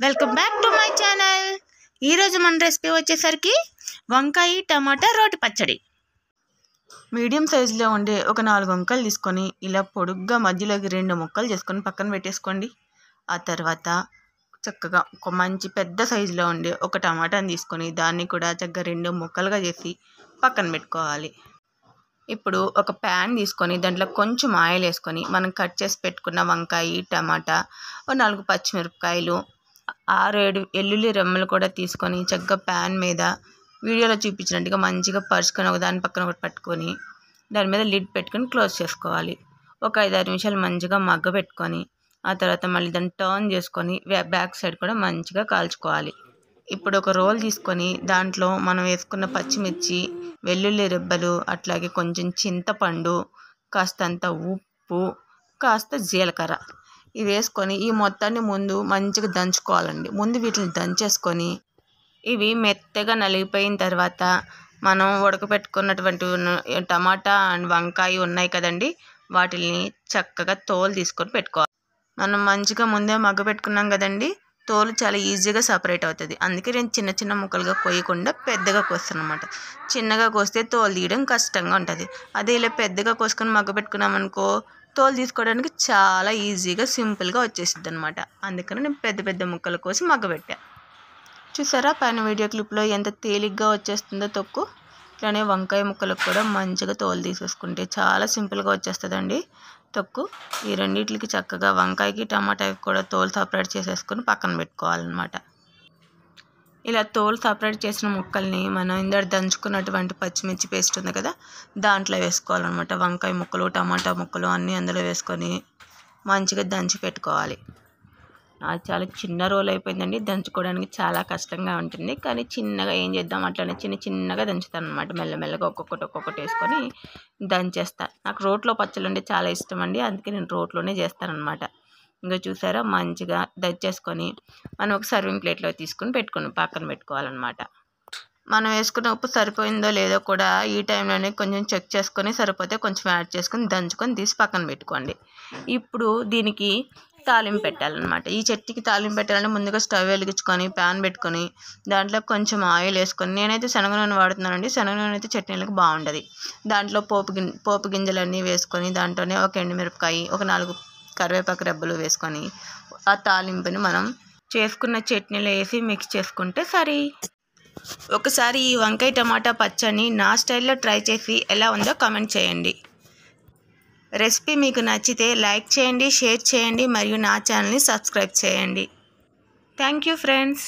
Welcome back to my channel. ఈరోజు మన recipe వచ్చేసరికి వంకాయ టమాటా రోటి పచ్చడి. మీడియం సైజులో ఉండే ఒక 4 వంకాయలు తీసుకొని ఇలా పొడుగ్గా మధ్యలోకి 2 ముక్కలు చేసుకొని పక్కన పెట్టేసుకోండి. ఆ తర్వాత చక్కగా ఒక మంచి పెద్ద సైజులో ఉండే ఒక టమాటాని తీసుకొని దాన్ని కూడా చక్కగా 2 ముక్కలుగా చేసి పక్కన పెట్టుకోవాలి. ఇప్పుడు ఒక ప్యాన్ తీసుకొని దాంట్లో కొంచెం ఆయిల్ వేసుకొని మనం కట్ చేసి పెట్టుకున్న వంకాయ టమాటా 4 పచ్చిమిరపకాయలు 6-7 వెల్లుల్లి రెమ్మలు కూడా తీసుకొని చక్కగా ప్యాన్ మీద వీడియోలో చూపించినట్టుగా మంచిగా పరుచుకొని ఒక దాని పక్కన ఒకటి పట్టుకొని దాని మీద లిడ్ పెట్టుకొని క్లోజ్ చేసుకోవాలి. ఒక 5-6 నిమిషాలు మంచిగా మగ్గ పెట్టుకొని ఆ తర్వాత మళ్ళీ దాన్ని టర్న్ చేసుకొని బ్యాక్ సైడ్ కూడా మంచిగా కాల్చుకోవాలి. ఇప్పుడు ఒక రోల్ తీసుకొని దాంట్లో మనం వేసుకున్న పచ్చిమిర్చి వెల్లుల్లి రెబ్బలు అట్లాగే కొంచెం చింతపండు కాస్తంత ఉప్పు కాస్త జీలకర్ర ఇవి వేసుకొని ఈ మొత్తాన్ని ముందు మంచిగా దంచుకోవాలండి. ముందు వీటిని దంచేసుకొని ఇవి మెత్తగా నలిగిపోయిన తర్వాత మనం ఉడకపెట్టుకున్నటువంటి టమాటా అండ్ వంకాయ ఉన్నాయి కదండి, వాటిని చక్కగా తోలు తీసుకొని పెట్టుకోవాలి. మనం మంచిగా ముందే మగ్గ పెట్టుకున్నాం కదండి, తోలు చాలా ఈజీగా సపరేట్ అవుతుంది. అందుకే నేను చిన్న చిన్న ముక్కలుగా కోయకుండా పెద్దగా కోస్తాను అనమాట. చిన్నగా కోస్తే తోలు తీయడం కష్టంగా ఉంటుంది. అదే ఇలా పెద్దగా కోసుకొని మగ్గ పెట్టుకున్నాం అనుకో తోలు తీసుకోవడానికి చాలా ఈజీగా సింపుల్గా వచ్చేసిద్ది అనమాట. అందుకని నేను పెద్ద పెద్ద ముక్కలు కోసి మగ్గబెట్టా. చూసారా పైన వీడియో క్లిప్లో ఎంత తేలిగ్గా వచ్చేస్తుందో తొక్కు. ఇట్లానే వంకాయ ముక్కలకు కూడా మంచిగా తోలు తీసేసుకుంటే చాలా సింపుల్గా వచ్చేస్తుందండి తొక్కు. ఈ రెండింటికి చక్కగా వంకాయకి టమాటాకి కూడా తోలు సపరేట్ చేసేసుకొని పక్కన పెట్టుకోవాలన్నమాట. ఇలా తోలు సపరేట్ చేసిన ముక్కల్ని మనం ఇందాక దంచుకున్నటువంటి పచ్చిమిర్చి పేస్ట్ ఉంది కదా దాంట్లో వేసుకోవాలన్నమాట. వంకాయ ముక్కలు టమాటా ముక్కలు అన్నీ అందులో వేసుకొని మంచిగా దంచి పెట్టుకోవాలి. అది చాలా చిన్న రోల్ అయిపోయిందండి, దంచుకోవడానికి చాలా కష్టంగా ఉంటుంది. కానీ చిన్నగా ఏం చేద్దాం అట్లనే చిన్నగా దంచుతాను అనమాట. మెల్లమెల్లగా ఒక్కొక్కటి వేసుకొని దంచేస్తాను. నాకు రోట్లో పచ్చళ్ళు అంటే చాలా ఇష్టం అండి, అందుకే నేను రోట్లోనే చేస్తానన్నమాట. ఇంకా చూసారా మంచిగా దంచేసుకొని మనం ఒక సర్వింగ్ ప్లేట్లో తీసుకొని పక్కన పెట్టుకోవాలన్నమాట. మనం వేసుకున్న ఉప్పు సరిపోయిందో లేదో కూడా ఈ టైంలోనే కొంచెం చెక్ చేసుకొని సరిపోతే కొంచెం యాడ్ చేసుకొని దంచుకొని తీసి పక్కన పెట్టుకోండి. ఇప్పుడు దీనికి తాలింపు పెట్టాలన్నమాట. ఈ చట్నీకి తాలింపు పెట్టాలంటే ముందుగా స్టవ్ వెలిగించుకొని ప్యాన్ పెట్టుకొని దాంట్లో కొంచెం ఆయిల్ వేసుకొని, నేనైతే శనగ నూనె వాడుతున్నానండి. శనగ నూనె అయితే చట్నీలకు బాగుంటుంది. దాంట్లో పోపు గింజలన్నీ వేసుకొని దాంట్లోనే ఒక ఎండుమిరపకాయ ఒక 4 కరివేపాకు రెబ్బలు వేసుకొని ఆ తాలింపుని మనం చేసుకున్న చట్నీలో వేసి మిక్స్ చేసుకుంటే సరే. ఒకసారి ఈ వంకాయ టమాటా పచ్చడిని నా స్టైల్లో ట్రై చేసి ఎలా ఉందో కామెంట్ చేయండి. రెసిపీ మీకు నచ్చితే లైక్ చేయండి, షేర్ చేయండి మరియు నా ఛానల్ని సబ్స్క్రైబ్ చేయండి. Thank you friends.